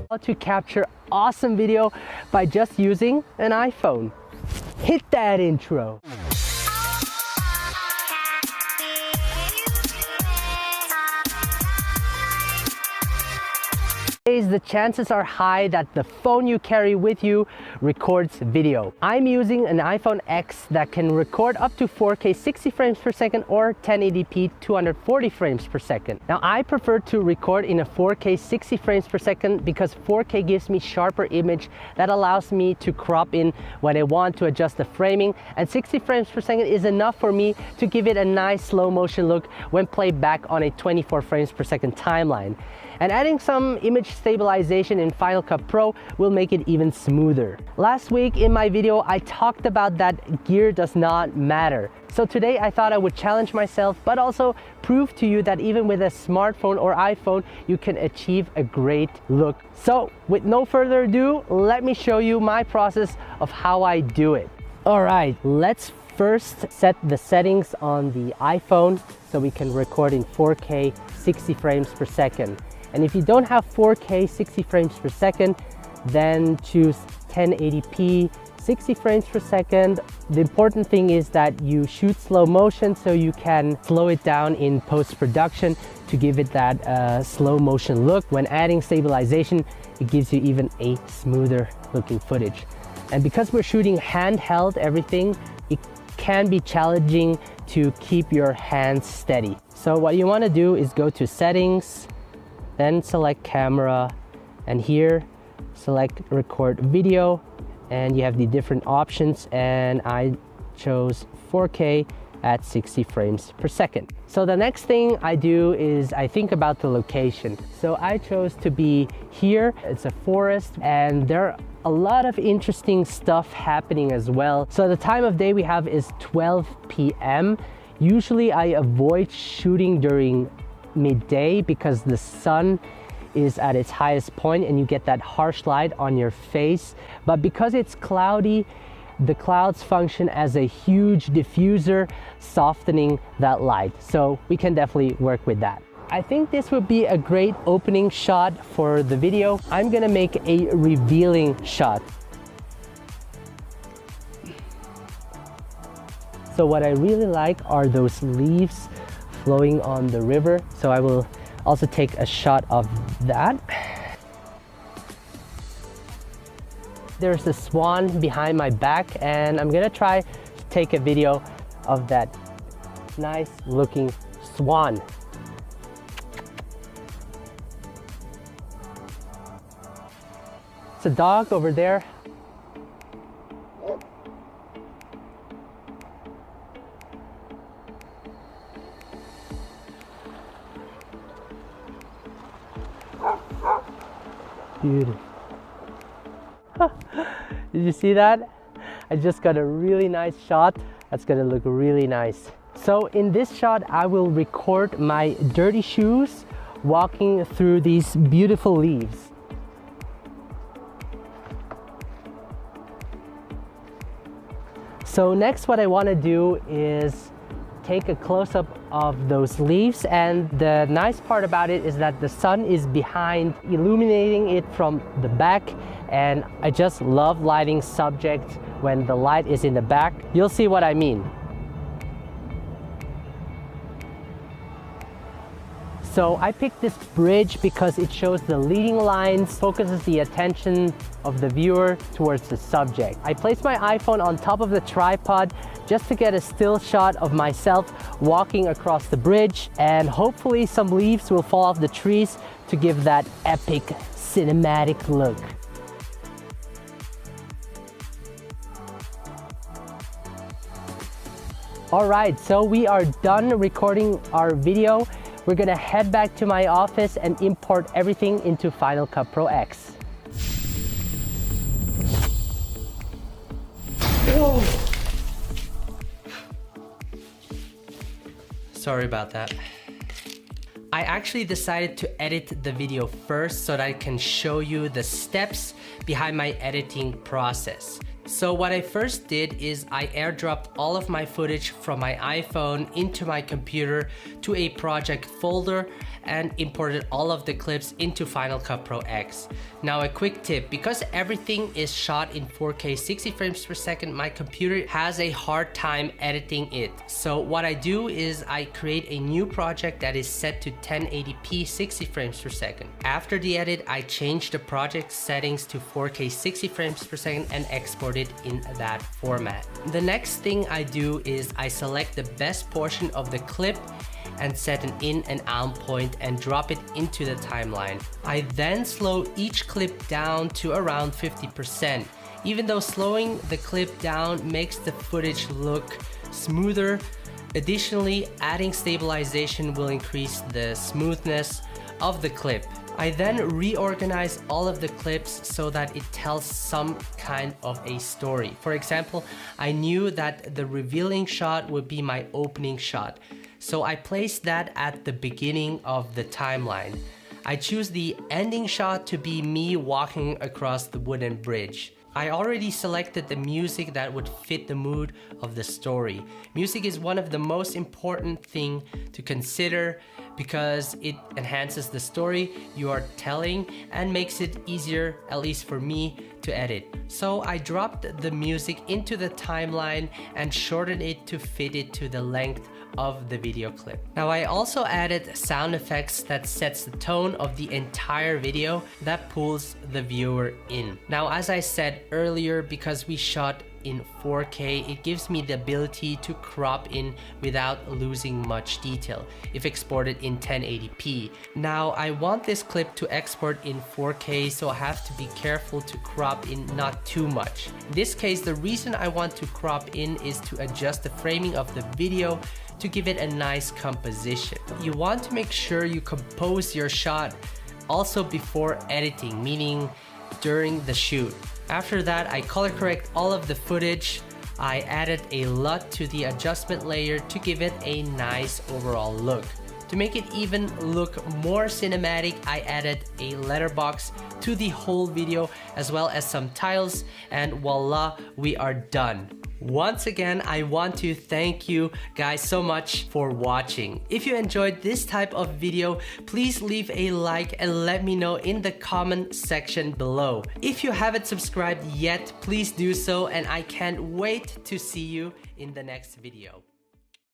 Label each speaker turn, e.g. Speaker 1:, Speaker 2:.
Speaker 1: How to capture awesome video by just using an iPhone. Hit that intro. The chances are high that the phone you carry with you records video. I'm using an iPhone X that can record up to 4K 60 frames per second or 1080p 240 frames per second. Now I prefer to record in a 4K 60 frames per second because 4K gives me sharper image that allows me to crop in when I want to adjust the framing, and 60 frames per second is enough for me to give it a nice slow motion look when played back on a 24 frames per second timeline. And adding some image stabilization in Final Cut Pro will make it even smoother. Last week in my video, I talked about that gear does not matter. So today I thought I would challenge myself, but also prove to you that even with a smartphone or iPhone, you can achieve a great look. So with no further ado, let me show you my process of how I do it. All right, let's first set the settings on the iPhone so we can record in 4K 60 frames per second. And if you don't have 4K 60 frames per second, then choose 1080p 60 frames per second. The important thing is that you shoot slow motion so you can slow it down in post-production to give it that slow motion look. When adding stabilization, it gives you even a smoother looking footage. And because we're shooting handheld everything, it can be challenging to keep your hands steady. So what you want to do is go to settings, then select camera, and here select record video, and you have the different options, and I chose 4K at 60 frames per second. So the next thing I do is I think about the location. So I chose to be here. It's a forest and there are a lot of interesting stuff happening as well. So the time of day we have is 12 p.m. Usually I avoid shooting during midday because the sun is at its highest point and you get that harsh light on your face. But because it's cloudy, the clouds function as a huge diffuser, softening that light. So we can definitely work with that. I think this would be a great opening shot for the video. I'm gonna make a revealing shot. So what I really like are those leaves flowing on the river. So I will also take a shot of that. There's a swan behind my back and I'm gonna try to take a video of that nice looking swan. It's a dog over there. Beautiful. Did you see that? I just got a really nice shot. That's gonna look really nice. So in this shot, I will record my dirty shoes walking through these beautiful leaves. So next what I want to do is take a close-up of those leaves, and the nice part about it is that the sun is behind, illuminating it from the back, and I just love lighting subjects when the light is in the back. You'll see what I mean. So I picked this bridge because it shows the leading lines, focuses the attention of the viewer towards the subject. I placed my iPhone on top of the tripod just to get a still shot of myself walking across the bridge, and hopefully some leaves will fall off the trees to give that epic cinematic look. All right, so we are done recording our video. We're gonna head back to my office and import everything into Final Cut Pro X. Whoa. Sorry about that. I actually decided to edit the video first so that I can show you the steps behind my editing process. So what I first did is I airdropped all of my footage from my iPhone into my computer to a project folder and imported all of the clips into Final Cut Pro X. Now a quick tip, because everything is shot in 4K 60 frames per second, my computer has a hard time editing it. So what I do is I create a new project that is set to 1080p 60 frames per second. After the edit, I change the project settings to 4K 60 frames per second and export it in that format. The next thing I do is I select the best portion of the clip and set an in and out point and drop it into the timeline. I then slow each clip down to around 50%. Even though slowing the clip down makes the footage look smoother, additionally, adding stabilization will increase the smoothness of the clip. I then reorganize all of the clips so that it tells some kind of a story. For example, I knew that the revealing shot would be my opening shot, so I placed that at the beginning of the timeline. I choose the ending shot to be me walking across the wooden bridge. I already selected the music that would fit the mood of the story. Music is one of the most important things to consider because it enhances the story you are telling and makes it easier, at least for me, to edit. So I dropped the music into the timeline and shortened it to fit it to the length of the video clip. Now I also added sound effects that sets the tone of the entire video that pulls the viewer in. Now as I said earlier, because we shot in 4K, it gives me the ability to crop in without losing much detail if exported in 1080p. Now I want this clip to export in 4K, so I have to be careful to crop in not too much. In this case, the reason I want to crop in is to adjust the framing of the video to give it a nice composition. You want to make sure you compose your shot also before editing, meaning during the shoot. After that, I color correct all of the footage. I added a LUT to the adjustment layer to give it a nice overall look. To make it even look more cinematic, I added a letterbox to the whole video as well as some tiles, and voila, we are done. Once again, I want to thank you guys so much for watching. If you enjoyed this type of video, please leave a like and let me know in the comment section below. If you haven't subscribed yet, please do so, and I can't wait to see you in the next video.